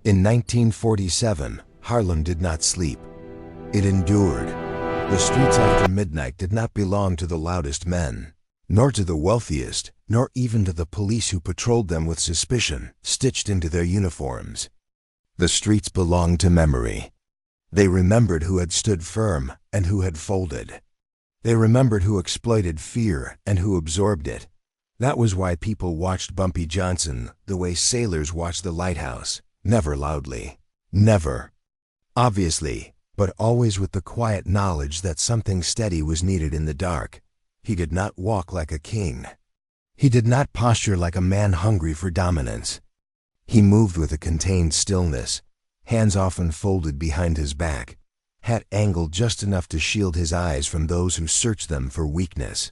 In 1947, Harlem did not sleep. It endured. The streets after midnight did not belong to the loudest men, nor to the wealthiest, nor even to the police who patrolled them with suspicion stitched into their uniforms. The streets belonged to memory. They remembered who had stood firm and who had folded. They remembered who exploited fear and who absorbed it. That was why people watched Bumpy Johnson the way sailors watched the lighthouse, never loudly, never, obviously, but always with the quiet knowledge that something steady was needed in the dark. He did not walk like a king. He did not posture like a man hungry for dominance. He moved with a contained stillness, hands often folded behind his back, hat angled just enough to shield his eyes from those who searched them for weakness.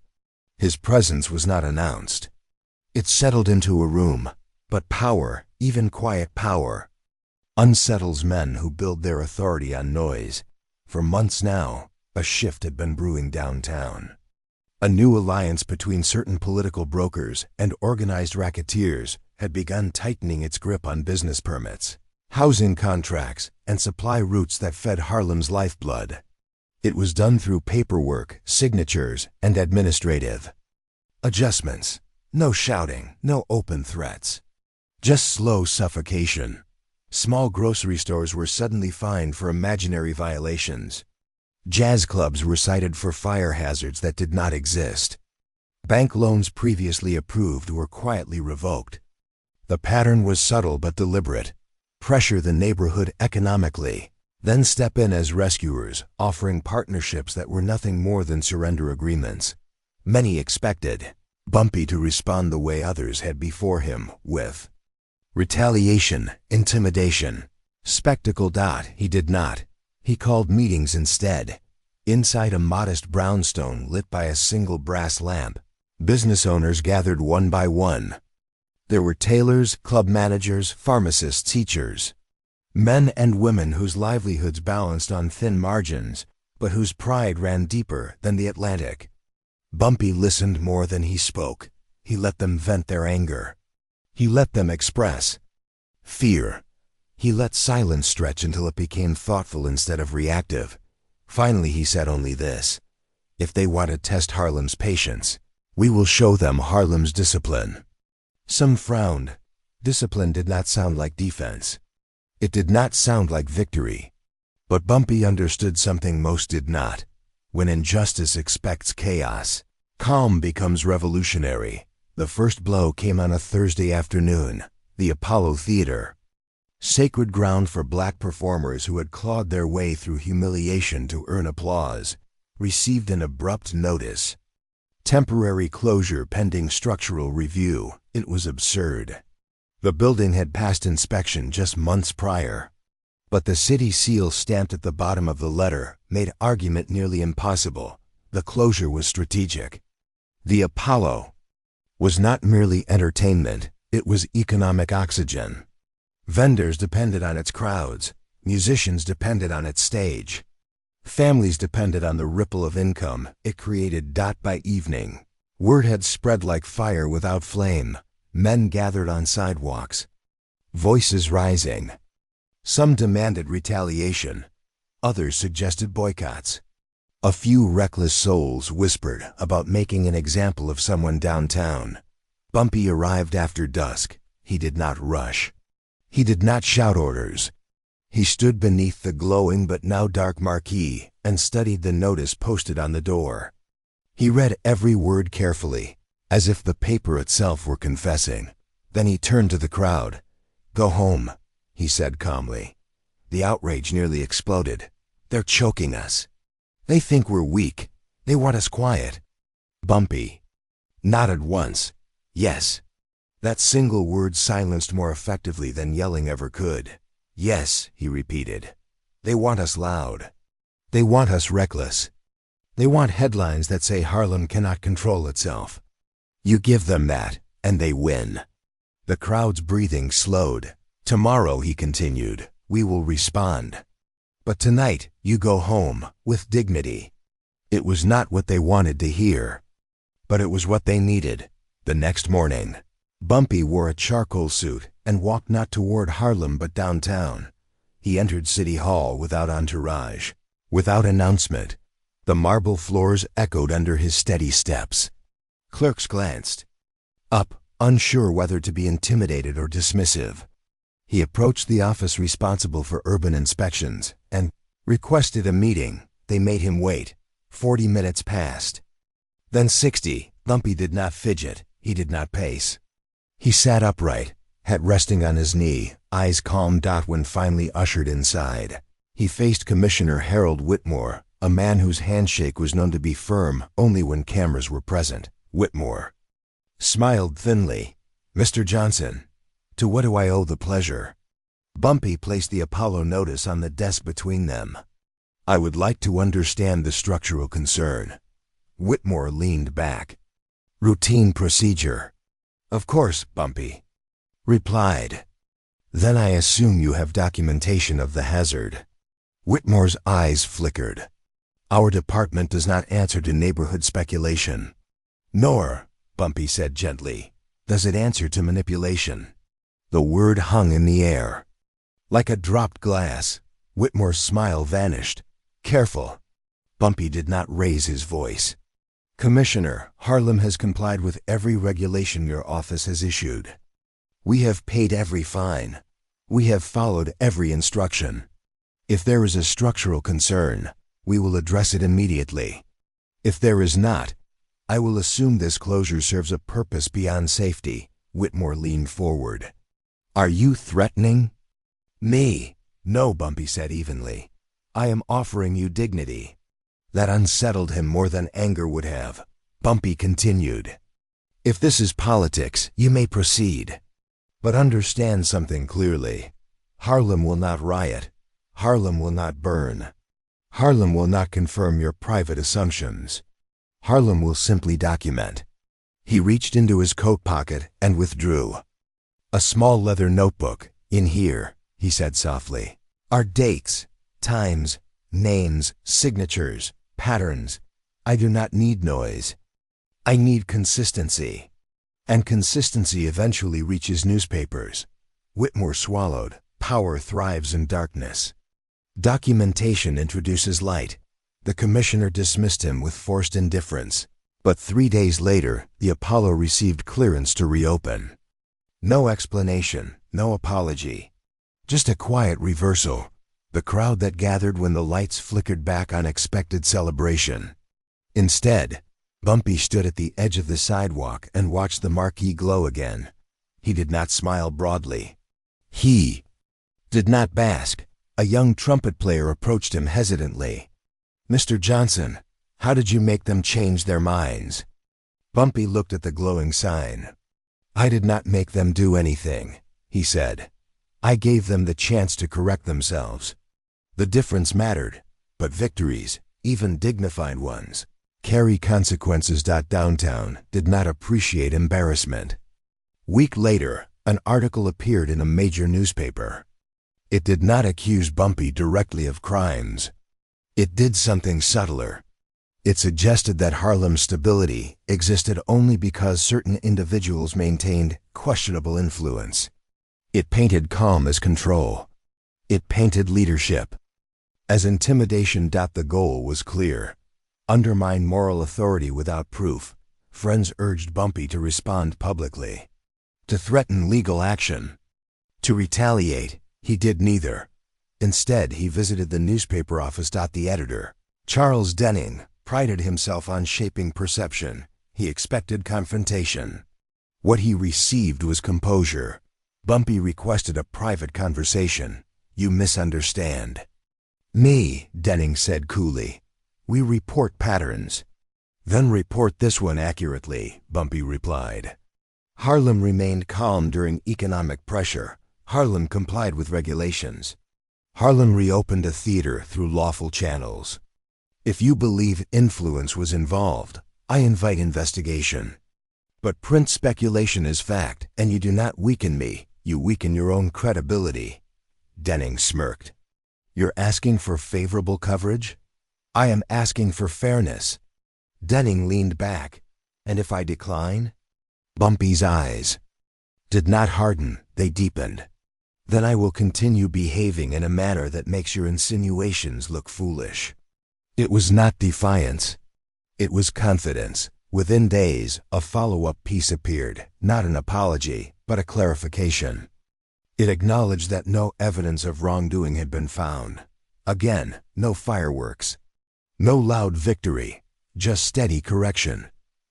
His presence was not announced. It settled into a room, but power, even quiet power, unsettles men who build their authority on noise. For months now, a shift had been brewing downtown. A new alliance between certain political brokers and organized racketeers had begun tightening its grip on business permits, housing contracts, and supply routes that fed Harlem's lifeblood. It was done through paperwork, signatures, and administrative adjustments. No shouting, no open threats. Just slow suffocation. Small grocery stores were suddenly fined for imaginary violations. Jazz clubs were cited for fire hazards that did not exist. Bank loans previously approved were quietly revoked. The pattern was subtle but deliberate. Pressure the neighborhood economically, then step in as rescuers, offering partnerships that were nothing more than surrender agreements. Many expected Bumpy to respond the way others had before him, with retaliation, intimidation, spectacle. He did not. He called meetings instead. Inside a modest brownstone lit by a single brass lamp, business owners gathered one by one. There were tailors, club managers, pharmacists, teachers, men and women whose livelihoods balanced on thin margins, but whose pride ran deeper than the Atlantic. Bumpy listened more than he spoke. He let them vent their anger. He let them express fear. He let silence stretch until it became thoughtful instead of reactive. Finally, he said only this: if they want to test Harlem's patience, we will show them Harlem's discipline. Some frowned. Discipline did not sound like defense. It did not sound like victory. But Bumpy understood something most did not. When injustice expects chaos, calm becomes revolutionary. The first blow came on a Thursday afternoon, the Apollo Theater. Sacred ground for black performers who had clawed their way through humiliation to earn applause, received an abrupt notice. Temporary closure pending structural review. It was absurd. The building had passed inspection just months prior, but the city seal stamped at the bottom of the letter made argument nearly impossible. The closure was strategic. The Apollo was not merely entertainment, it was economic oxygen. Vendors depended on its crowds, musicians depended on its stage. Families depended on the ripple of income it created. By evening, word had spread like fire without flame. Men gathered on sidewalks, voices rising. Some demanded retaliation, others suggested boycotts. A few reckless souls whispered about making an example of someone downtown. Bumpy arrived after dusk. He did not rush. He did not shout orders. He stood beneath the glowing but now dark marquee and studied the notice posted on the door. He read every word carefully, as if the paper itself were confessing. Then he turned to the crowd. "Go home," he said calmly. The outrage nearly exploded. "They're choking us. They think we're weak. They want us quiet." Bumpy nodded once. Yes. That single word silenced more effectively than yelling ever could. "Yes," he repeated. "They want us loud. They want us reckless. They want headlines that say Harlem cannot control itself. You give them that, and they win." The crowd's breathing slowed. "Tomorrow," he continued, "we will respond. But tonight, you go home, with dignity." It was not what they wanted to hear, but it was what they needed. The next morning, Bumpy wore a charcoal suit and walked not toward Harlem but downtown. He entered City Hall without entourage, without announcement. The marble floors echoed under his steady steps. Clerks glanced up, unsure whether to be intimidated or dismissive. He approached the office responsible for urban inspections and requested a meeting. They made him wait. 40 minutes passed. Then 60. Bumpy did not fidget. He did not pace. He sat upright, head resting on his knee, eyes calm. When finally ushered inside, he faced Commissioner Harold Whitmore, a man whose handshake was known to be firm only when cameras were present. Whitmore smiled thinly. "Mr. Johnson, to what do I owe the pleasure?" Bumpy placed the Apollo notice on the desk between them. "I would like to understand the structural concern." Whitmore leaned back. "Routine procedure." "Of course," Bumpy replied. "Then I assume you have documentation of the hazard." Whitmore's eyes flickered. "Our department does not answer to neighborhood speculation." "Nor," Bumpy said gently, "does it answer to manipulation." The word hung in the air. Like a dropped glass, Whitmore's smile vanished. "Careful." Bumpy did not raise his voice. "Commissioner, Harlem has complied with every regulation your office has issued. We have paid every fine. We have followed every instruction. If there is a structural concern, we will address it immediately. If there is not, I will assume this closure serves a purpose beyond safety." Whitmore leaned forward. "Are you threatening me?" "No," Bumpy said evenly. "I am offering you dignity." That unsettled him more than anger would have. Bumpy continued. "If this is politics, you may proceed. But understand something clearly. Harlem will not riot. Harlem will not burn. Harlem will not confirm your private assumptions. Harlem will simply document." He reached into his coat pocket and withdrew. "A small leather notebook. In here," he said softly, "are dates, times, names, signatures, patterns. I do not need noise. I need consistency. And consistency eventually reaches newspapers." Whitmore swallowed. Power thrives in darkness. Documentation introduces light. The commissioner dismissed him with forced indifference. But 3 days later, the Apollo received clearance to reopen. No explanation, no apology. Just a quiet reversal. The crowd that gathered when the lights flickered back on expected celebration. Instead, Bumpy stood at the edge of the sidewalk and watched the marquee glow again. He did not smile broadly. He did not bask. A young trumpet player approached him hesitantly. "Mr. Johnson, how did you make them change their minds?" Bumpy looked at the glowing sign. "I did not make them do anything," he said. "I gave them the chance to correct themselves. The difference mattered, but victories, even dignified ones, carry consequences. Downtown did not appreciate embarrassment. Week later, an article appeared in a major newspaper. It did not accuse Bumpy directly of crimes. It did something subtler. It suggested that Harlem's stability existed only because certain individuals maintained questionable influence. It painted calm as control. It painted leadership as intimidation. The goal was clear. Undermine moral authority without proof. Friends urged Bumpy to respond publicly, to threaten legal action, to retaliate. He did neither. Instead, he visited the newspaper office. The editor, Charles Denning, prided himself on shaping perception. He expected confrontation. What he received was composure. Bumpy requested a private conversation. "You misunderstand me," Denning said coolly. "We report patterns." "Then report this one accurately," Bumpy replied. Harlem remained calm during economic pressure. Harlem complied with regulations. Harlem reopened a theater through lawful channels. If you believe influence was involved, I invite investigation. But print speculation is fact, and you do not weaken me, you weaken your own credibility. Denning smirked. "You're asking for favorable coverage?" "I am asking for fairness." Denning leaned back. "And if I decline?" Bumpy's eyes did not harden, they deepened. Then I will continue behaving in a manner that makes your insinuations look foolish. It was not defiance. It was confidence. Within days, a follow-up piece appeared, not an apology, but a clarification. It acknowledged that no evidence of wrongdoing had been found. Again, no fireworks. No loud victory, just steady correction.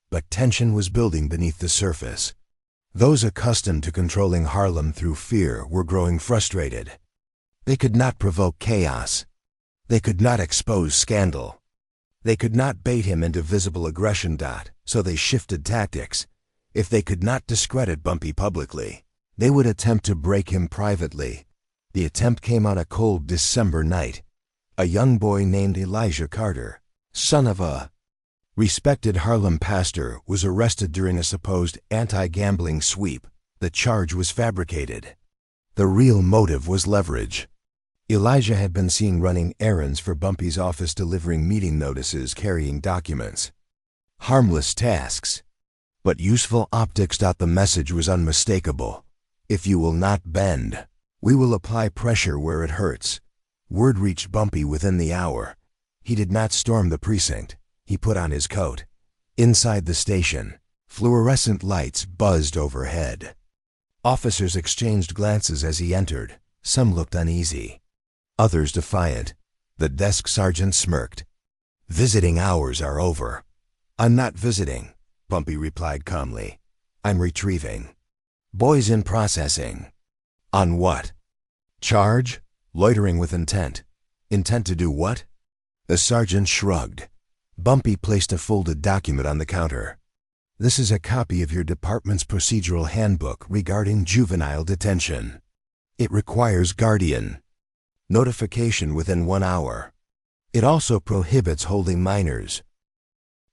But tension was building beneath the surface. Those accustomed to controlling Harlem through fear were growing frustrated. They could not provoke chaos. They could not expose scandal. They could not bait him into visible aggression. So they shifted tactics. If they could not discredit Bumpy publicly, they would attempt to break him privately. The attempt came on a cold December night. A young boy named Elijah Carter, son of a respected Harlem pastor, was arrested during a supposed anti-gambling sweep. The charge was fabricated. The real motive was leverage. Elijah had been seen running errands for Bumpy's office, delivering meeting notices, carrying documents. Harmless tasks, but useful optics. The message was unmistakable. If you will not bend, we will apply pressure where it hurts. Word reached Bumpy within the hour. He did not storm the precinct. He put on his coat. Inside the station, fluorescent lights buzzed overhead. Officers exchanged glances as he entered. Some looked uneasy, others defiant. The desk sergeant smirked. "Visiting hours are over." "I'm not visiting," Bumpy replied calmly. "I'm retrieving. Boys in processing." "On what?" "Charge? Loitering with intent." "Intent to do what?" The sergeant shrugged. Bumpy placed a folded document on the counter. "This is a copy of your department's procedural handbook regarding juvenile detention. It requires guardian notification within 1 hour. It also prohibits holding minors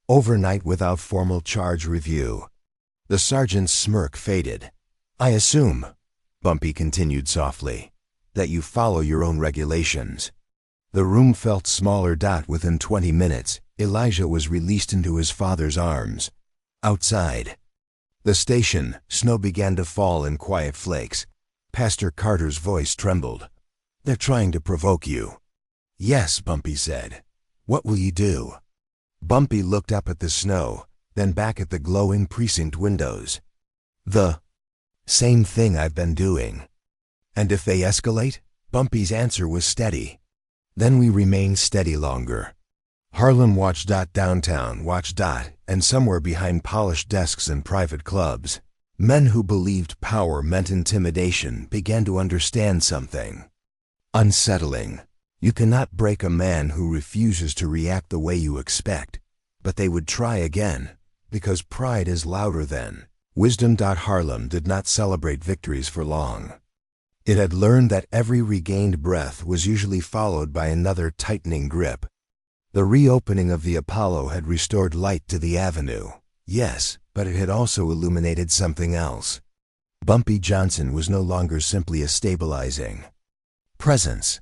overnight without formal charge review." The sergeant's smirk faded. "I assume," Bumpy continued softly, "that you follow your own regulations." The room felt smaller. Within 20 minutes, Elijah was released into his father's arms. Outside the station, snow began to fall in quiet flakes. Pastor Carter's voice trembled. "They're trying to provoke you." "Yes," Bumpy said. "What will you do?" Bumpy looked up at the snow, then back at the glowing precinct windows. "The same thing I've been doing." "And if they escalate?" Bumpy's answer was steady. "Then we remain steady longer." Harlem watched. Downtown watched. And somewhere behind polished desks and private clubs, men who believed power meant intimidation began to understand something unsettling. You cannot break a man who refuses to react the way you expect, but they would try again, because pride is louder than wisdom. Harlem did not celebrate victories for long. It had learned that every regained breath was usually followed by another tightening grip. The reopening of the Apollo had restored light to the avenue, yes, but it had also illuminated something else. Bumpy Johnson was no longer simply a stabilizing presence.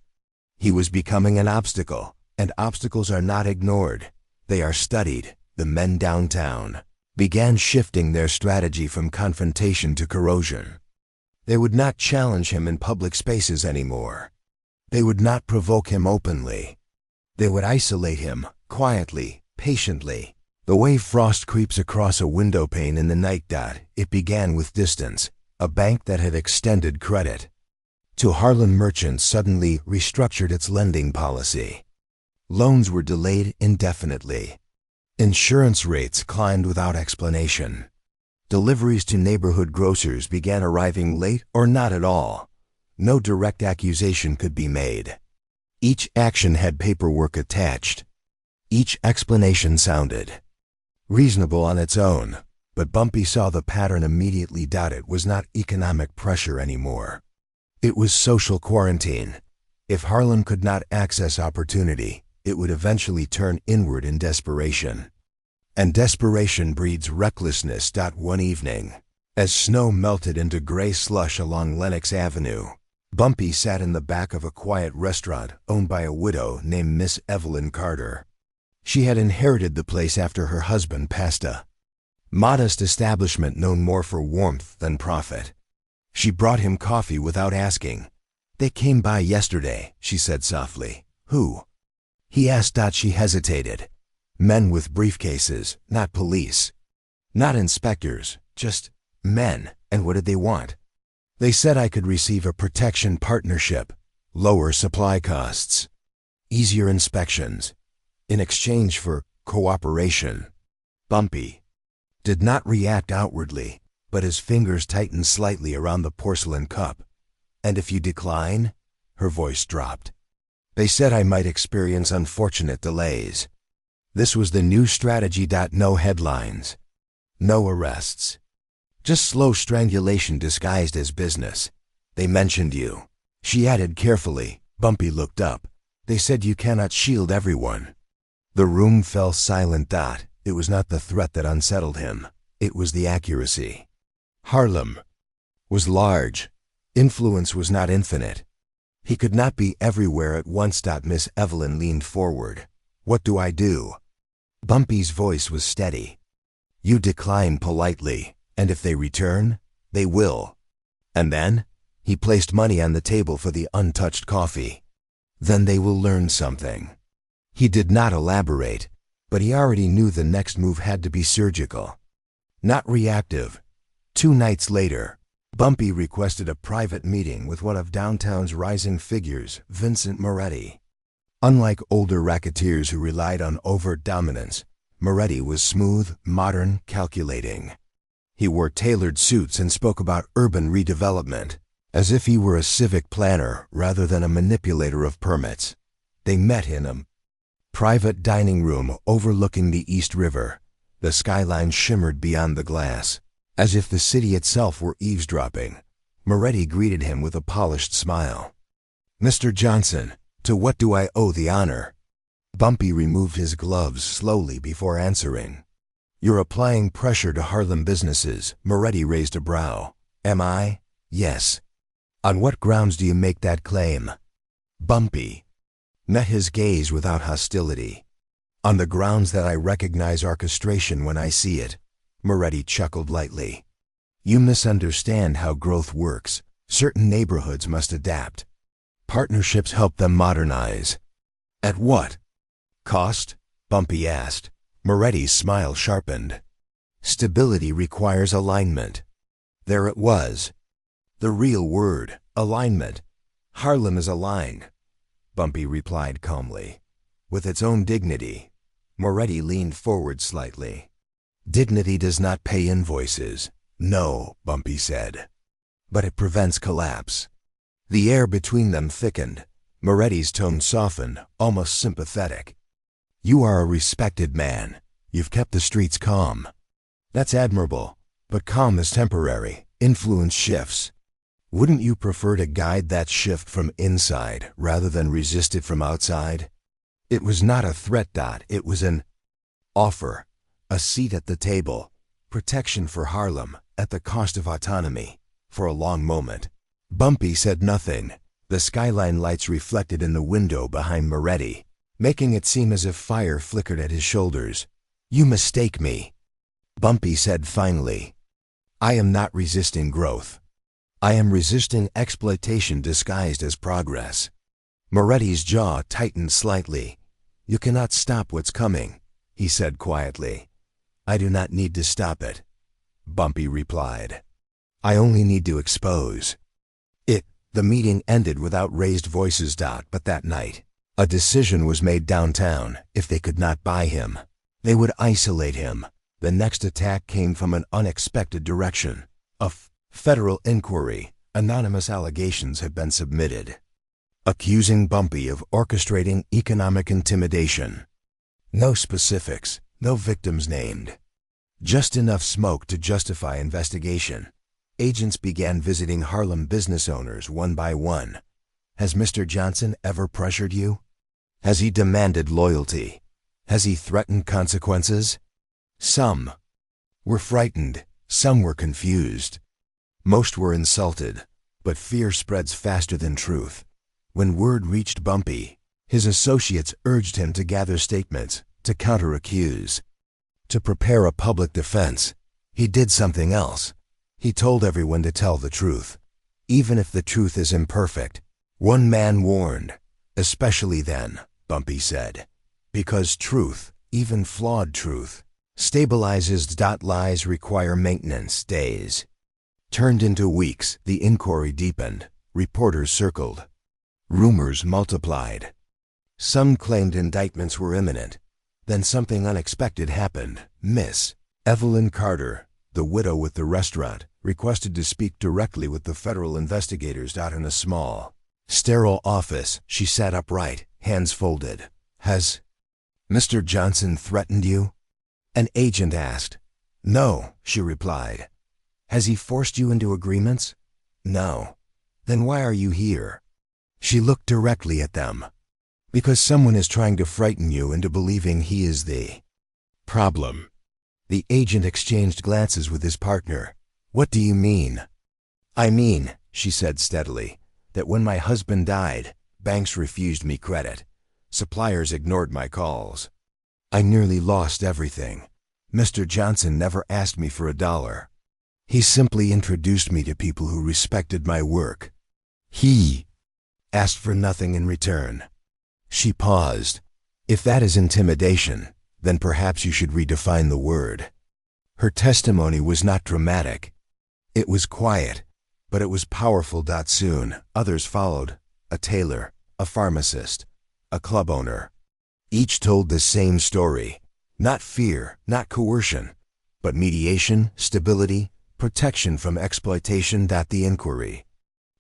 He was becoming an obstacle, and obstacles are not ignored. They are studied. The men downtown began shifting their strategy from confrontation to corrosion. They would not challenge him in public spaces anymore. They would not provoke him openly. They would isolate him, quietly, patiently. The way frost creeps across a window pane in the night. It began with distance. A bank that had extended credit to Harlem merchants suddenly restructured its lending policy. Loans were delayed indefinitely. Insurance rates climbed without explanation. Deliveries to neighborhood grocers began arriving late or not at all. No direct accusation could be made. Each action had paperwork attached. Each explanation sounded reasonable on its own, but Bumpy saw the pattern immediately. It was not economic pressure anymore. It was social quarantine. If Harlem could not access opportunity, it would eventually turn inward in desperation. And desperation breeds recklessness. One evening, as snow melted into gray slush along Lenox Avenue, Bumpy sat in the back of a quiet restaurant owned by a widow named Miss Evelyn Carter. She had inherited the place after her husband passed, a modest establishment known more for warmth than profit. She brought him coffee without asking. "They came by yesterday," she said softly. "Who?" He asked. She hesitated. "Men with briefcases, not police. Not inspectors, just men." "And what did they want?" "They said I could receive a protection partnership, lower supply costs, easier inspections, in exchange for cooperation." Bumpy did not react outwardly, but his fingers tightened slightly around the porcelain cup. "And if you decline?" Her voice dropped. "They said I might experience unfortunate delays." This was the new strategy. No headlines, no arrests, just slow strangulation disguised as business. "They mentioned you," she added carefully. Bumpy looked up. "They said you cannot shield everyone." The room fell silent. It was not the threat that unsettled him. It was the accuracy. Harlem was large. Influence was not infinite. He could not be everywhere at once. Miss Evelyn leaned forward. "What do I do?" Bumpy's voice was steady. "You decline politely, and if they return, they will." "And then?" He placed money on the table for the untouched coffee. "Then they will learn something." He did not elaborate, but he already knew the next move had to be surgical, not reactive. 2 nights later, Bumpy requested a private meeting with one of downtown's rising figures, Vincent Moretti. Unlike older racketeers who relied on overt dominance, Moretti was smooth, modern, calculating. He wore tailored suits and spoke about urban redevelopment, as if he were a civic planner rather than a manipulator of permits. They met in a private dining room overlooking the East River. The skyline shimmered beyond the glass, as if the city itself were eavesdropping. Moretti greeted him with a polished smile. "Mr. Johnson, to what do I owe the honor?" Bumpy removed his gloves slowly before answering. "You're applying pressure to Harlem businesses." Moretti raised a brow. "Am I?" "Yes." "On what grounds do you make that claim?" Bumpy met his gaze without hostility. "On the grounds that I recognize orchestration when I see it." Moretti chuckled lightly. "You misunderstand how growth works. Certain neighborhoods must adapt. Partnerships help them modernize." "At what cost?" Bumpy asked. Moretti's smile sharpened. "Stability requires alignment." There it was. The real word, alignment. "Harlem is aligned," Bumpy replied calmly, "with its own dignity." Moretti leaned forward slightly. "Dignity does not pay invoices." "No," Bumpy said, "but it prevents collapse." The air between them thickened. Moretti's tone softened, almost sympathetic. "You are a respected man. You've kept the streets calm. That's admirable, but calm is temporary. Influence shifts. Wouldn't you prefer to guide that shift from inside rather than resist it from outside?" It was not a threat. It was an offer. A seat at the table. Protection for Harlem, at the cost of autonomy. For a long moment, Bumpy said nothing. The skyline lights reflected in the window behind Moretti, making it seem as if fire flickered at his shoulders. "You mistake me," Bumpy said finally. "I am not resisting growth. I am resisting exploitation disguised as progress." Moretti's jaw tightened slightly. "You cannot stop what's coming," he said quietly. "I do not need to stop it," Bumpy replied. "I only need to expose it." The meeting ended without raised voices. But that night, a decision was made downtown. If they could not buy him, they would isolate him. The next attack came from an unexpected direction. A federal inquiry. Anonymous allegations had been submitted, accusing Bumpy of orchestrating economic intimidation. No specifics, no victims named. Just enough smoke to justify investigation. Agents began visiting Harlem business owners one by one. "Has Mr. Johnson ever pressured you? Has he demanded loyalty? Has he threatened consequences?" Some were frightened, some were confused. Most were insulted, but fear spreads faster than truth. When word reached Bumpy, his associates urged him to gather statements, to counter-accuse, to prepare a public defense. He did something else. He told everyone to tell the truth. even if the truth is imperfect. One man warned, especially then, Bumpy said, because truth, even flawed truth, stabilizes. Lies require maintenance. Days turned into weeks. The inquiry deepened. Reporters circled. Rumors multiplied. Some claimed indictments were imminent. Then something unexpected happened. Miss Evelyn Carter, the widow with the restaurant, requested to speak directly with the federal investigators. In a small, sterile office, she sat upright, hands folded. Has Mr. Johnson threatened you? An agent asked. No, she replied. Has he forced you into agreements? No. Then why are you here? She looked directly at them. Because someone is trying to frighten you into believing he is the problem. The agent exchanged glances with his partner. What do you mean? I mean, she said steadily, that when my husband died, banks refused me credit. Suppliers ignored my calls. I nearly lost everything. Mr. Johnson never asked me for $1. He simply introduced me to people who respected my work. He asked for nothing in return. She paused. If that is intimidation, then perhaps you should redefine the word. Her testimony was not dramatic. It was quiet, but it was powerful. Soon, others followed. A tailor, a pharmacist, a club owner. Each told the same story. Not fear, not coercion, but mediation, stability, protection from exploitation. The inquiry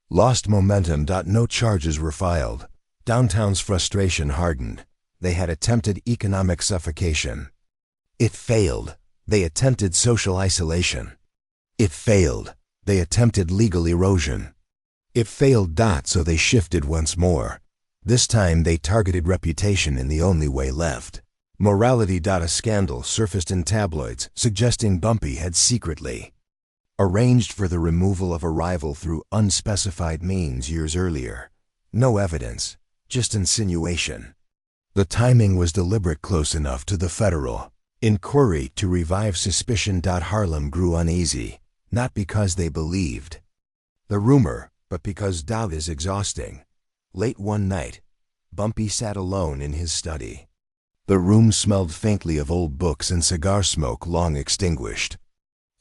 lost momentum. No charges were filed. Downtown's frustration hardened. They had attempted economic suffocation. It failed. They attempted social isolation. It failed. They attempted legal erosion. It failed. So they shifted once more. This time they targeted reputation in the only way left. Morality. A scandal surfaced in tabloids suggesting Bumpy had secretly arranged for the removal of a rival through unspecified means years earlier. No evidence, just insinuation. The timing was deliberate, close enough to the federal inquiry to revive suspicion. Harlem grew uneasy, not because they believed the rumor, but because doubt is exhausting. Late one night, Bumpy sat alone in his study. The room smelled faintly of old books and cigar smoke long extinguished.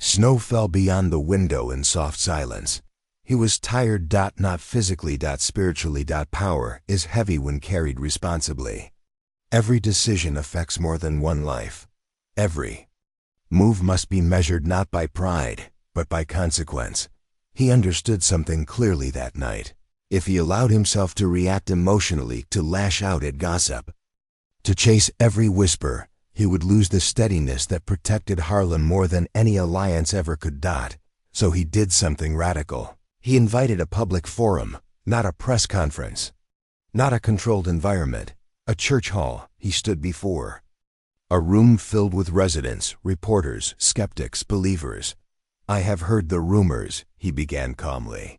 Snow fell beyond the window in soft silence. He was tired. Not physically. Spiritually. Power is heavy when carried responsibly. Every decision affects more than one life. Every move must be measured not by pride, but by consequence. He understood something clearly that night. If he allowed himself to react emotionally, to lash out at gossip, to chase every whisper, he would lose the steadiness that protected Harlem more than any alliance ever could. So he did something radical. He invited a public forum, not a press conference, not a controlled environment, a church hall. He stood before a room filled with residents, reporters, skeptics, believers. I have heard the rumors, he began calmly.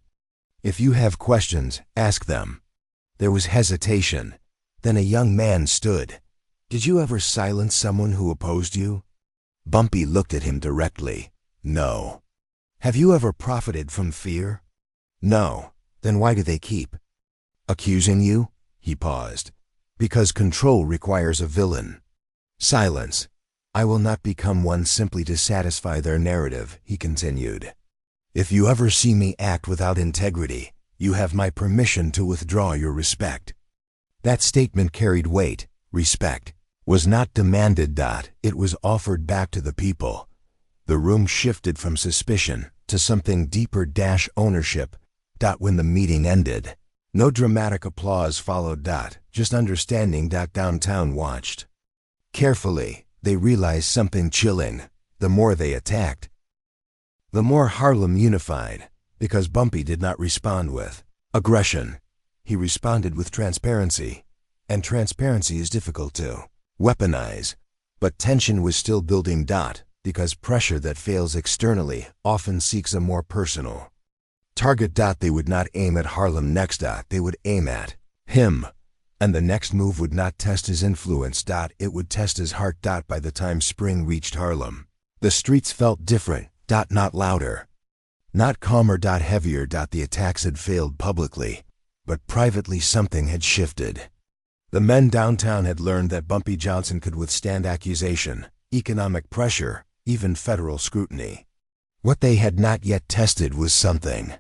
If you have questions, ask them. There was hesitation. Then a young man stood. Did you ever silence someone who opposed you? Bumpy looked at him directly. No. Have you ever profited from fear? No. Then why do they keep accusing you? He paused. Because control requires a villain. Silence. I will not become one simply to satisfy their narrative, he continued. If you ever see me act without integrity, you have my permission to withdraw your respect. That statement carried weight. Respect was not demanded. It was offered back to the people. The room shifted from suspicion to something deeper. Ownership. When the meeting ended, no dramatic applause followed. Just understanding. Downtown watched carefully. They realized something chilling. The more they attacked, the more Harlem unified, because Bumpy did not respond with aggression. He responded with transparency, and transparency is difficult to weaponize. But tension was still building. Because pressure that fails externally often seeks a more personal target. They would not aim at Harlem next. They would aim at him. And the next move would not test his influence. It would test his heart. By the time spring reached Harlem, the streets felt different. Not louder, Not calmer. Heavier. The attacks had failed publicly, but privately something had shifted. The men downtown had learned that Bumpy Johnson could withstand accusation, economic pressure, even federal scrutiny. What they had not yet tested was something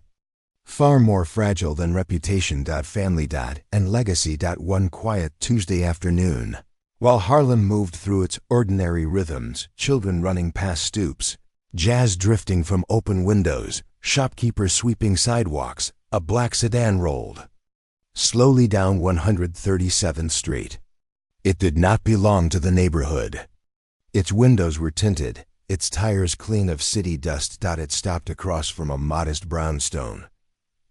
far more fragile than reputation. Family. And legacy. One quiet Tuesday afternoon, while Harlem moved through its ordinary rhythms, children running past stoops, jazz drifting from open windows, shopkeepers sweeping sidewalks, a black sedan rolled slowly down 137th Street. It did not belong to the neighborhood. Its windows were tinted, its tires clean of city dust. It stopped across from a modest brownstone.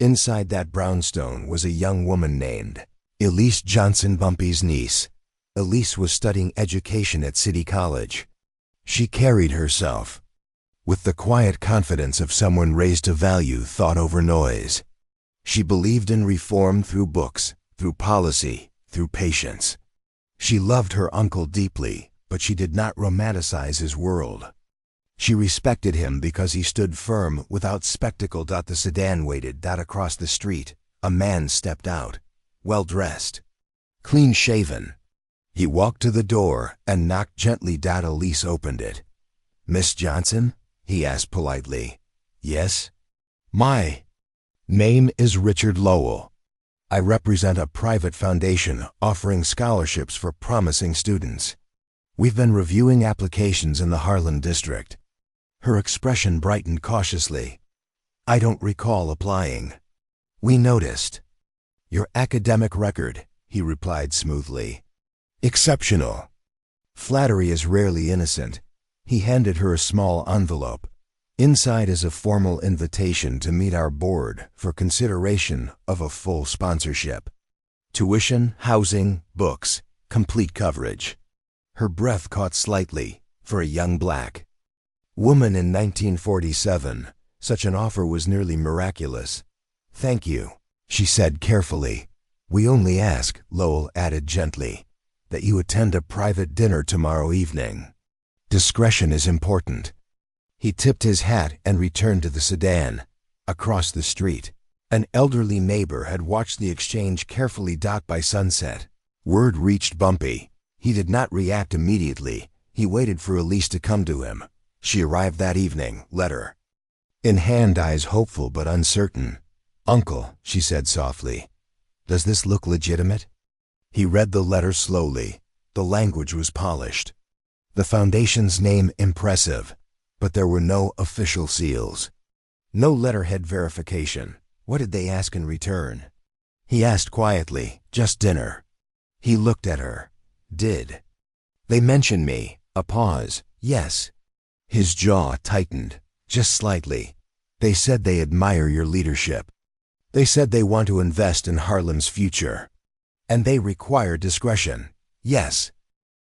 Inside that brownstone was a young woman named Elise Johnson, Bumpy's niece. Elise was studying education at City College. She carried herself with the quiet confidence of someone raised to value thought over noise. She believed in reform through books, through policy, through patience. She loved her uncle deeply, but she did not romanticize his world. She respected him because he stood firm without spectacle. The sedan waited. Across the street, a man stepped out, well-dressed, clean-shaven. He walked to the door and knocked gently. Elise opened it. "Miss Johnson?" he asked politely. "Yes?" "My name is Richard Lowell. I represent a private foundation offering scholarships for promising students. We've been reviewing applications in the Harlem district." Her expression brightened cautiously. "I don't recall applying." "We noticed your academic record," he replied smoothly. "Exceptional." Flattery is rarely innocent. He handed her a small envelope. "Inside is a formal invitation to meet our board for consideration of a full sponsorship. Tuition, housing, books, complete coverage." Her breath caught slightly. For a young black woman in 1947, such an offer was nearly miraculous. "Thank you," she said carefully. "We only ask," Lowell added gently, "that you attend a private dinner tomorrow evening. Discretion is important." He tipped his hat and returned to the sedan. Across the street, an elderly neighbor had watched the exchange carefully. By sunset, word reached Bumpy. He did not react immediately. He waited for Elise to come to him. She arrived that evening, letter in hand, eyes hopeful but uncertain. "Uncle," she said softly, "does this look legitimate?" He read the letter slowly. The language was polished, the foundation's name impressive, but there were no official seals. No letterhead verification. What did they ask in return? He asked quietly. "Just dinner." He looked at her. "Did they mention me?" A pause. "Yes." His jaw tightened, just slightly. "They said they admire your leadership. They said they want to invest in Harlem's future. And they require discretion." "Yes."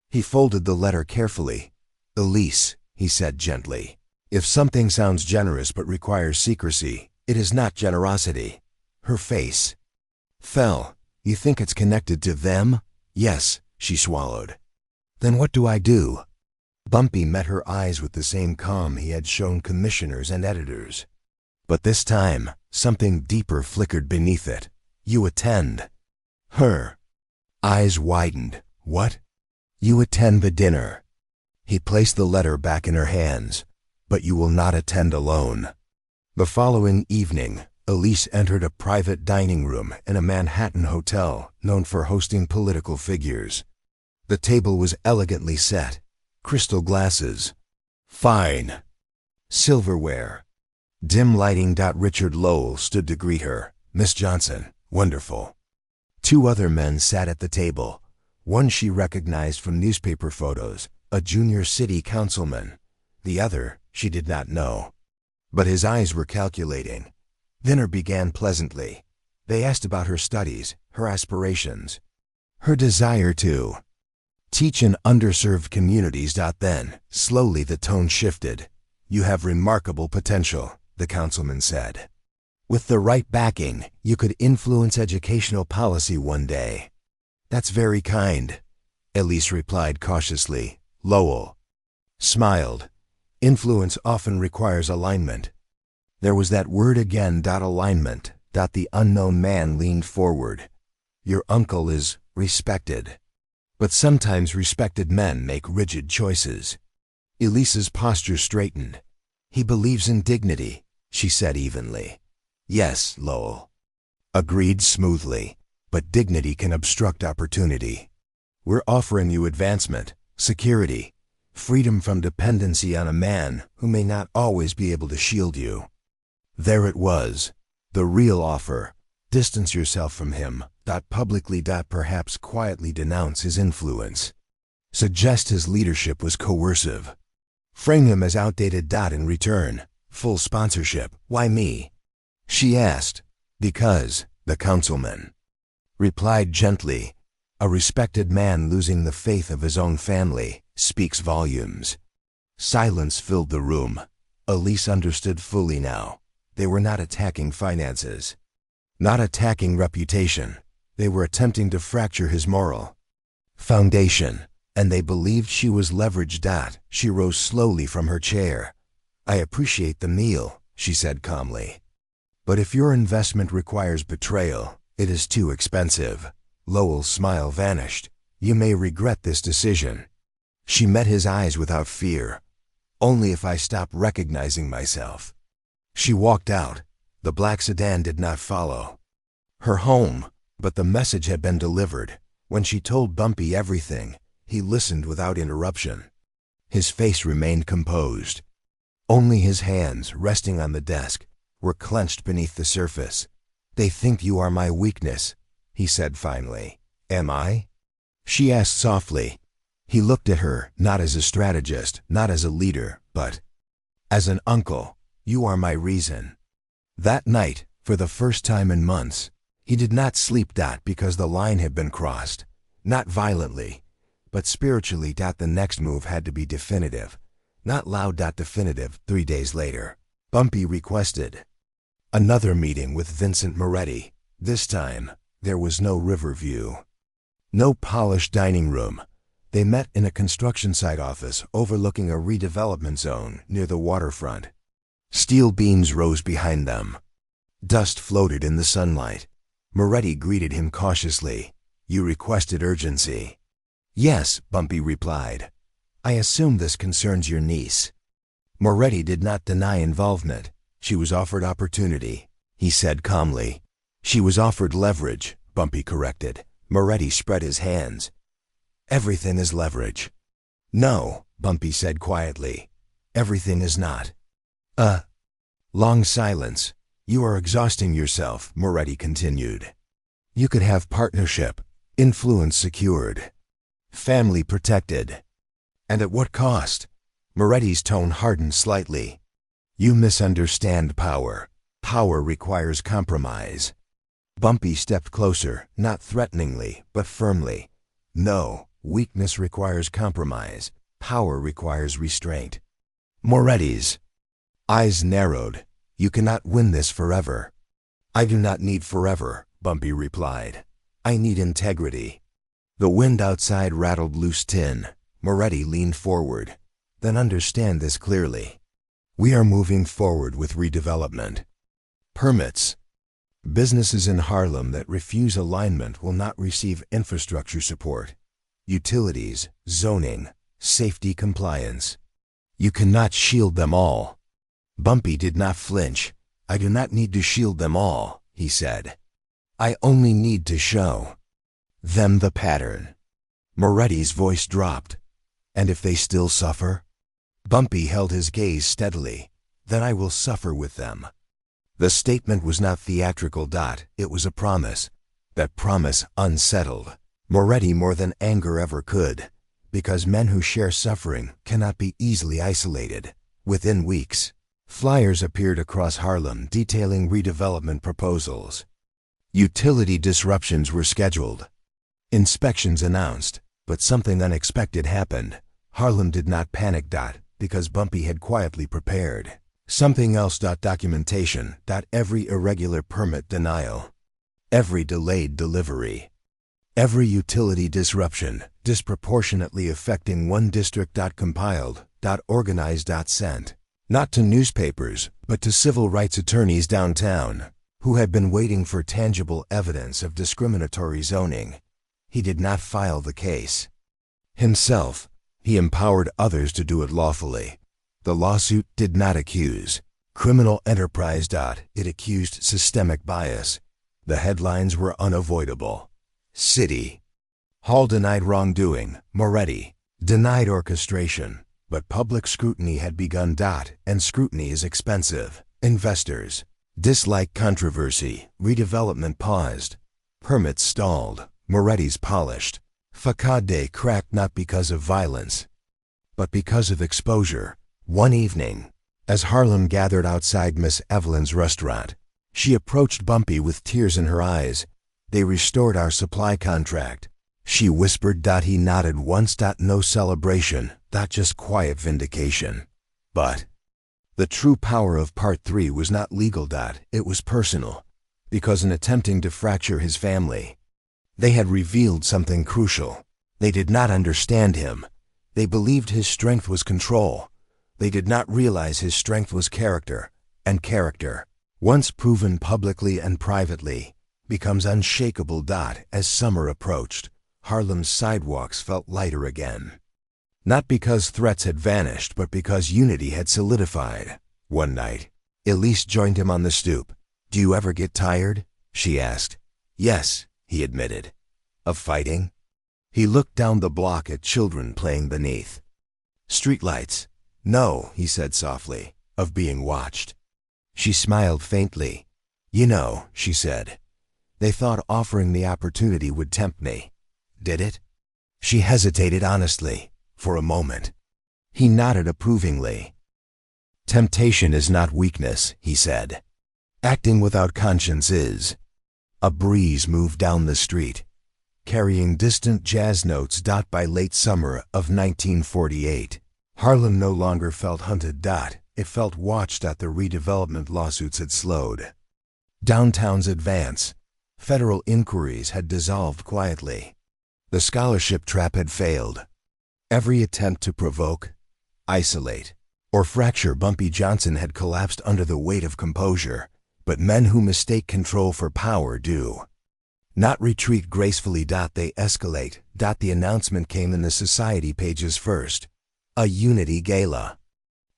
He folded the letter carefully. "Elise," he said gently, "if something sounds generous but requires secrecy, it is not generosity." Her face fell. "You think it's connected to them?" "Yes," she swallowed. "Then what do I do?" Bumpy met her eyes with the same calm he had shown commissioners and editors. But this time, something deeper flickered beneath it. "You attend." Her eyes widened. "What?" "You attend the dinner." He placed the letter back in her hands. "But you will not attend alone." The following evening, Elise entered a private dining room in a Manhattan hotel known for hosting political figures. The table was elegantly set. Crystal glasses, fine silverware, dim lighting. Richard Lowell stood to greet her. "Miss Johnson, wonderful." Two other men sat at the table. One she recognized from newspaper photos, a junior city councilman. The other she did not know. But his eyes were calculating. Dinner began pleasantly. They asked about her studies, her aspirations, her desire to teach in underserved communities. Then, slowly the tone shifted. "You have remarkable potential," the councilman said. "With the right backing, you could influence educational policy one day." "That's very kind," Elise replied cautiously. Lowell smiled. "Influence often requires alignment." There was that word again. Alignment. The unknown man leaned forward. Your uncle is respected. But sometimes respected men make rigid choices. Elisa's posture straightened. He believes in dignity, she said evenly. Yes, Lowell agreed smoothly, but dignity can obstruct opportunity. We're offering you advancement, security, freedom from dependency on a man who may not always be able to shield you. There it was, the real offer. Distance yourself from him. Publicly. Perhaps quietly denounce his influence. Suggest his leadership was coercive. Frame him as outdated. In return, full sponsorship. Why me? She asked. Because, the councilman replied gently. A respected man losing the faith of his own family speaks volumes. Silence filled the room. Elise understood fully now. They were not attacking finances, not attacking reputation. They were attempting to fracture his moral foundation, and they believed she was leveraged. She rose slowly from her chair. I appreciate the meal, she said calmly. But if your investment requires betrayal, it is too expensive. Lowell's smile vanished. You may regret this decision. She met his eyes without fear. Only if I stop recognizing myself. She walked out. The black sedan did not follow her home, but the message had been delivered. When she told Bumpy everything, he listened without interruption. His face remained composed. Only his hands, resting on the desk, were clenched beneath the surface. They think you are my weakness, he said finally. Am I? She asked softly. He looked at her, not as a strategist, not as a leader, but as an uncle. You are my reason. That night, for the first time in months, he did not sleep. Because the line had been crossed. Not violently, but spiritually. The next move had to be definitive. Not loud. Definitive. 3 days later, Bumpy requested another meeting with Vincent Moretti. This time, there was no river view. No polished dining room. They met in a construction site office overlooking a redevelopment zone near the waterfront. Steel beams rose behind them. Dust floated in the sunlight. Moretti greeted him cautiously. You requested urgency. Yes, Bumpy replied. I assume this concerns your niece. Moretti did not deny involvement. She was offered opportunity, he said calmly. She was offered leverage, Bumpy corrected. Moretti spread his hands. Everything is leverage. No, Bumpy said quietly. Everything is not. Long silence. You are exhausting yourself, Moretti continued. You could have partnership, influence secured, family protected. And at what cost? Moretti's tone hardened slightly. You misunderstand power. Power requires compromise. Bumpy stepped closer, not threateningly, but firmly. No, weakness requires compromise. Power requires restraint. Moretti's eyes narrowed. You cannot win this forever. I do not need forever, Bumpy replied. I need integrity. The wind outside rattled loose tin. Moretti leaned forward. Then understand this clearly. We are moving forward with redevelopment. Permits. Businesses in Harlem that refuse alignment will not receive infrastructure support. Utilities, zoning, safety compliance. You cannot shield them all. Bumpy did not flinch. I do not need to shield them all, he said. I only need to show them the pattern. Moretti's voice dropped. And if they still suffer? Bumpy held his gaze steadily. Then I will suffer with them. The statement was not theatrical. It was a promise. That promise unsettled Moretti more than anger ever could, because men who share suffering cannot be easily isolated. Within weeks, flyers appeared across Harlem detailing redevelopment proposals. Utility disruptions were scheduled. Inspections announced, but something unexpected happened. Harlem did not panic. Because Bumpy had quietly prepared. Something else. Documentation. Every irregular permit denial. Every delayed delivery. Every utility disruption, disproportionately affecting one district. Compiled. Organized. Sent. Not to newspapers, but to civil rights attorneys downtown, who had been waiting for tangible evidence of discriminatory zoning. He did not file the case himself. He empowered others to do it lawfully. The lawsuit did not accuse criminal enterprise. It accused systemic bias. The headlines were unavoidable. City Hall denied wrongdoing. Moretti denied orchestration. But public scrutiny had begun. And scrutiny is expensive. Investors dislike controversy. Redevelopment paused. Permits stalled. Moretti's polished facade cracked not because of violence, but because of exposure. One evening, as Harlem gathered outside Miss Evelyn's restaurant, she approached Bumpy with tears in her eyes. "They restored our supply contract," she whispered. He nodded once. No celebration, just quiet vindication. But the true power of Part 3 was not legal. It was personal, because in attempting to fracture his family, they had revealed something crucial. They did not understand him. They believed his strength was control. They did not realize his strength was character, and character, once proven publicly and privately, becomes unshakable. As summer approached, Harlem's sidewalks felt lighter again. Not because threats had vanished, but because unity had solidified. One night, Elise joined him on the stoop. "Do you ever get tired?" she asked. "Yes," he admitted. "Of fighting?" He looked down the block at children playing beneath streetlights. "No," he said softly. "Of being watched." She smiled faintly. "You know," she said, "they thought offering the opportunity would tempt me. Did it?" She hesitated honestly, for a moment. He nodded approvingly. "Temptation is not weakness," he said. "Acting without conscience is." A breeze moved down the street, carrying distant jazz notes. By late summer of 1948, Harlem no longer felt hunted. It felt watched. The redevelopment lawsuits had slowed downtown's advance. Federal inquiries had dissolved quietly. The scholarship trap had failed. Every attempt to provoke, isolate, or fracture Bumpy Johnson had collapsed under the weight of composure. But men who mistake control for power do not retreat gracefully. They escalate. The announcement came in the society pages first. A unity gala.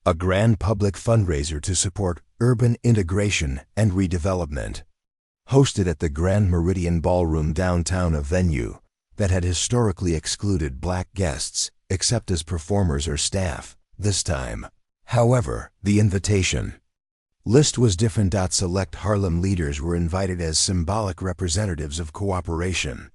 A grand public fundraiser to support urban integration and redevelopment. Hosted at the Grand Meridian Ballroom downtown, a venue that had historically excluded black guests, except as performers or staff. This time, however, the invitation list was different. Select Harlem leaders were invited as symbolic representatives of cooperation.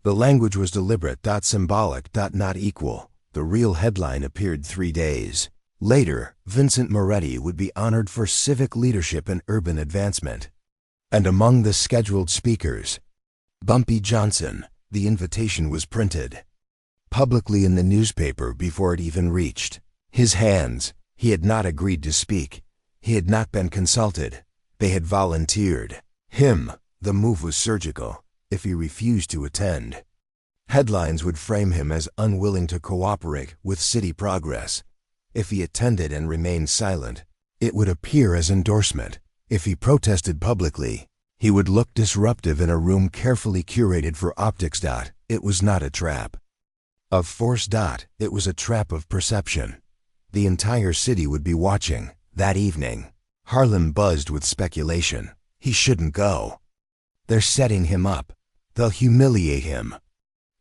The language was deliberate. Symbolic. Not equal. The real headline appeared 3 days later. Vincent Moretti would be honored for civic leadership and urban advancement. And among the scheduled speakers, Bumpy Johnson. The invitation was printed publicly in the newspaper before it even reached his hands. He had not agreed to speak. He had not been consulted. They had volunteered him. The move was surgical. If he refused to attend, headlines would frame him as unwilling to cooperate with city progress. If he attended and remained silent, it would appear as endorsement. If he protested publicly, he would look disruptive in a room carefully curated for optics. It was not a trap of force. It was a trap of perception. The entire city would be watching. That evening, Harlem buzzed with speculation. He shouldn't go. They're setting him up. They'll humiliate him.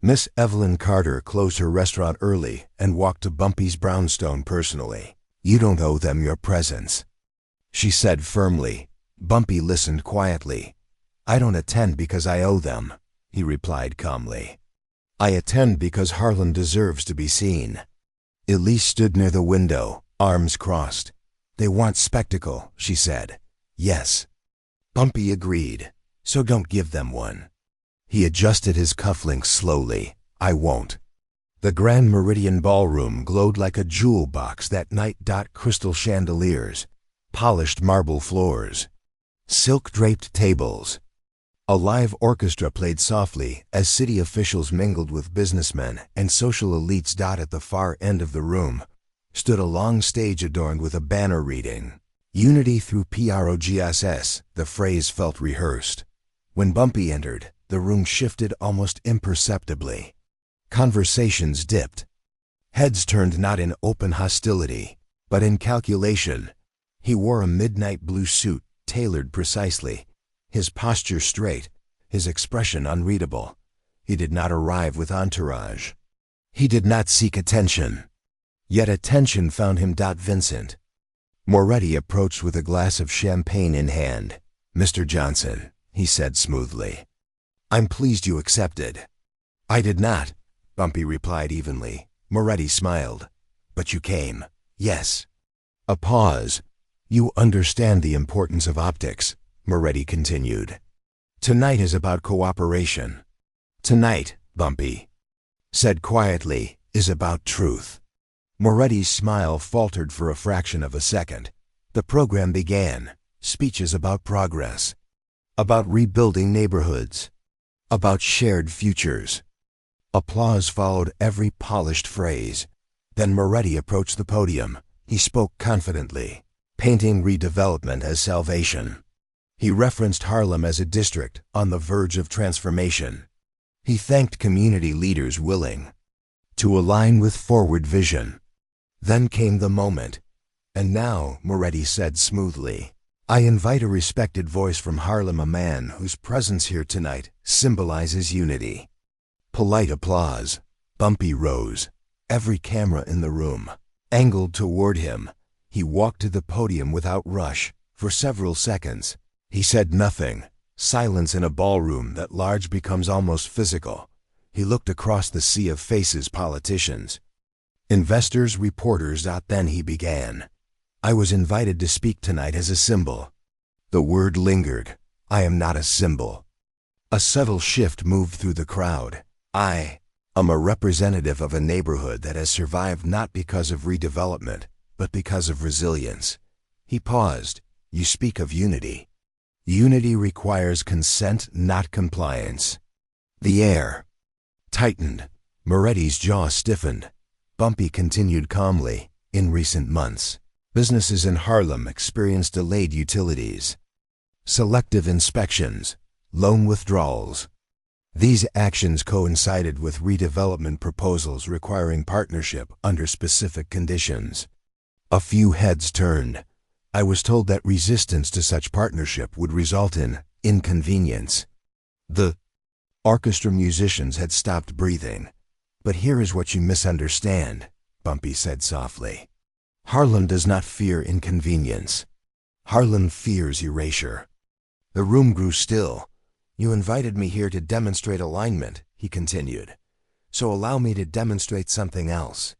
Miss Evelyn Carter closed her restaurant early and walked to Bumpy's brownstone personally. "You don't owe them your presence," she said firmly. Bumpy listened quietly. "I don't attend because I owe them," he replied calmly. "I attend because Harlem deserves to be seen." Elise stood near the window, arms crossed. "They want spectacle," she said. "Yes." Bumpy agreed. "So don't give them one." He adjusted his cufflinks slowly. "I won't." The Grand Meridian Ballroom glowed like a jewel box that night. Crystal chandeliers, polished marble floors, silk-draped tables. A live orchestra played softly as city officials mingled with businessmen and social elites. At the far end of the room stood a long stage adorned with a banner reading, "Unity through progress." The phrase felt rehearsed. When Bumpy entered, the room shifted almost imperceptibly. Conversations dipped. Heads turned not in open hostility, but in calculation. He wore a midnight blue suit, tailored precisely, his posture straight, his expression unreadable. He did not arrive with entourage. He did not seek attention. Yet attention found him. Vincent Moretti approached with a glass of champagne in hand. "Mr. Johnson," he said smoothly, "I'm pleased you accepted." "I did not," Bumpy replied evenly. Moretti smiled. "But you came." "Yes." A pause. "You understand the importance of optics," Moretti continued. "Tonight is about cooperation. Tonight," Bumpy said quietly, "is about truth." Moretti's smile faltered for a fraction of a second. The program began. Speeches about progress, about rebuilding neighborhoods, about shared futures. Applause followed every polished phrase. Then Moretti approached the podium. He spoke confidently, painting redevelopment as salvation. He referenced Harlem as a district on the verge of transformation. He thanked community leaders willing to align with forward vision. Then came the moment. "And now," Moretti said smoothly, "I invite a respected voice from Harlem, a man whose presence here tonight symbolizes unity." Polite applause. Bumpy rose. Every camera in the room angled toward him. He walked to the podium without rush. For several seconds, he said nothing. Silence in a ballroom that large becomes almost physical. He looked across the sea of faces, politicians, investors, reporters. Then he began. "I was invited to speak tonight as a symbol." The word lingered. "I am not a symbol." A subtle shift moved through the crowd. "I am a representative of a neighborhood that has survived not because of redevelopment, but because of resilience." He paused. "You speak of unity. Unity requires consent, not compliance." The air tightened. Moretti's jaw stiffened. Bumpy continued calmly. "In recent months, businesses in Harlem experienced delayed utilities, selective inspections, loan withdrawals. These actions coincided with redevelopment proposals requiring partnership under specific conditions." A few heads turned. "I was told that resistance to such partnership would result in inconvenience." The orchestra musicians had stopped breathing. "But here is what you misunderstand," Bumpy said softly. "Harlem does not fear inconvenience. Harlem fears erasure." The room grew still. "You invited me here to demonstrate alignment," he continued. "So allow me to demonstrate something else."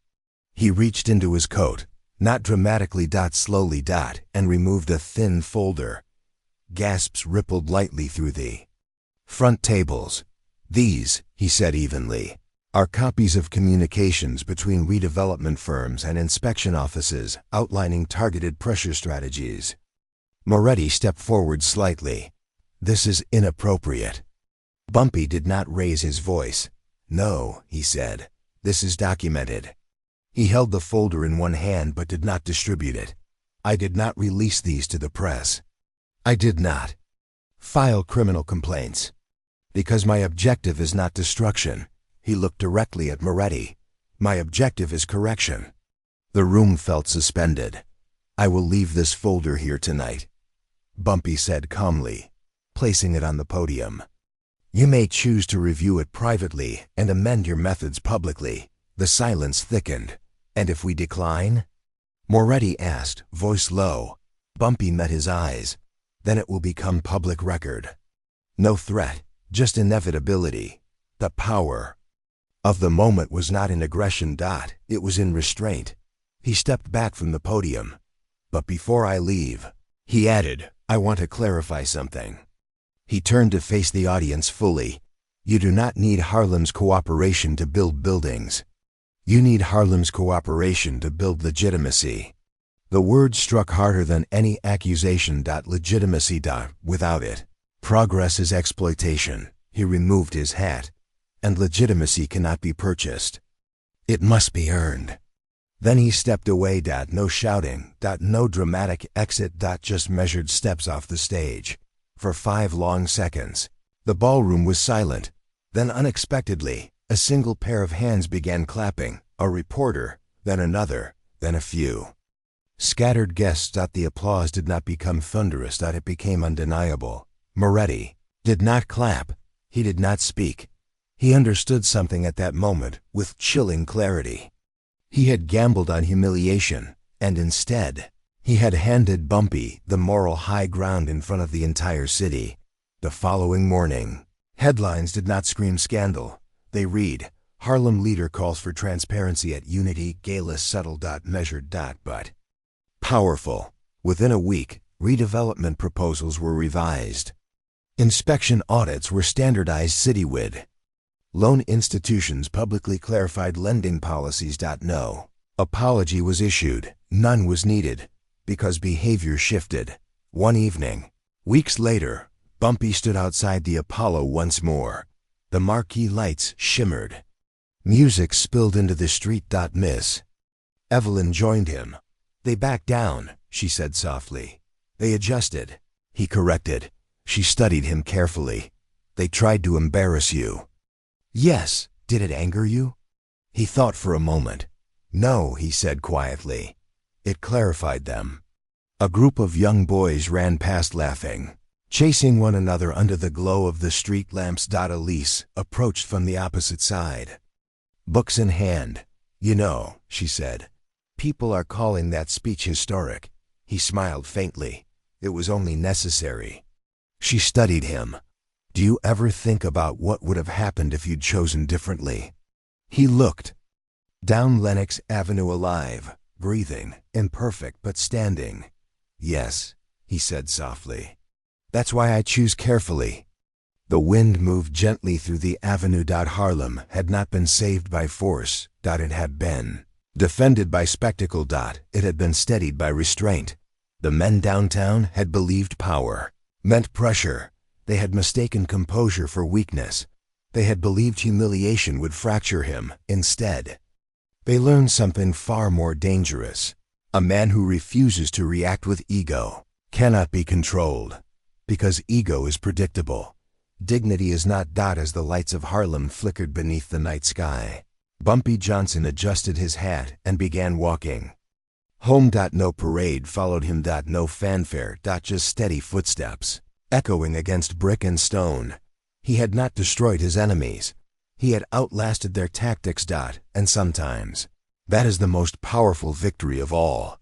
He reached into his coat, not dramatically, slowly, and removed a thin folder. Gasps rippled lightly through the front tables. "These," he said evenly, "are copies of communications between redevelopment firms and inspection offices outlining targeted pressure strategies." Moretti stepped forward slightly. "This is inappropriate." Bumpy did not raise his voice. "No," he said, "this is documented." He held the folder in one hand but did not distribute it. "I did not release these to the press. I did not file criminal complaints. Because my objective is not destruction." He looked directly at Moretti. "My objective is correction." The room felt suspended. "I will leave this folder here tonight," Bumpy said calmly, placing it on the podium. "You may choose to review it privately and amend your methods publicly." The silence thickened. "And if we decline?" Moretti asked, voice low. Bumpy met his eyes. "Then it will become public record." No threat, just inevitability. The power of the moment was not in aggression. It was in restraint. He stepped back from the podium. "But before I leave," he added, "I want to clarify something." He turned to face the audience fully. "You do not need Harlem's cooperation to build buildings. You need Harlem's cooperation to build legitimacy." The word struck harder than any accusation. Legitimacy. Without it, progress is exploitation. He removed his hat. And legitimacy cannot be purchased. It must be earned. Then he stepped away. No shouting. No dramatic exit. Just measured steps off the stage. For 5 long seconds, the ballroom was silent. Then unexpectedly, a single pair of hands began clapping. A reporter, then another, then a few. Scattered guests. The applause did not become thunderous. It became undeniable. Moretti did not clap. He did not speak. He understood something at that moment with chilling clarity. He had gambled on humiliation, and instead, he had handed Bumpy the moral high ground in front of the entire city. The following morning, headlines did not scream scandal. They read, Harlem leader calls for transparency at Unity Gala settled. Measured. But powerful. Within a week, redevelopment proposals were revised. Inspection audits were standardized citywide. Loan institutions publicly clarified lending policies. No apology was issued. None was needed, because behavior shifted. One evening, weeks later, Bumpy stood outside the Apollo once more. The marquee lights shimmered. Music spilled into the street. Miss Evelyn joined him. They backed down, she said softly. They adjusted. He corrected. She studied him carefully. They tried to embarrass you. Yes, did it anger you? He thought for a moment. No, he said quietly. It clarified them. A group of young boys ran past laughing, chasing one another under the glow of the street lamps. Elise approached from the opposite side. Books in hand. You know, she said, people are calling that speech historic. He smiled faintly. It was only necessary. She studied him. Do you ever think about what would have happened if you'd chosen differently? He looked down Lenox Avenue, alive, breathing, imperfect but standing. Yes, he said softly. That's why I choose carefully. The wind moved gently through the avenue. Harlem had not been saved by force. It had been defended by spectacle. It had been steadied by restraint. The men downtown had believed power meant pressure. They had mistaken composure for weakness. They had believed humiliation would fracture him. Instead, they learned something far more dangerous. A man who refuses to react with ego cannot be controlled, because ego is predictable. Dignity is not. As the lights of Harlem flickered beneath the night sky, Bumpy Johnson adjusted his hat and began walking home. No parade followed him. No fanfare. Just steady footsteps, echoing against brick and stone. He had not destroyed his enemies. He had outlasted their tactics. And sometimes, that is the most powerful victory of all.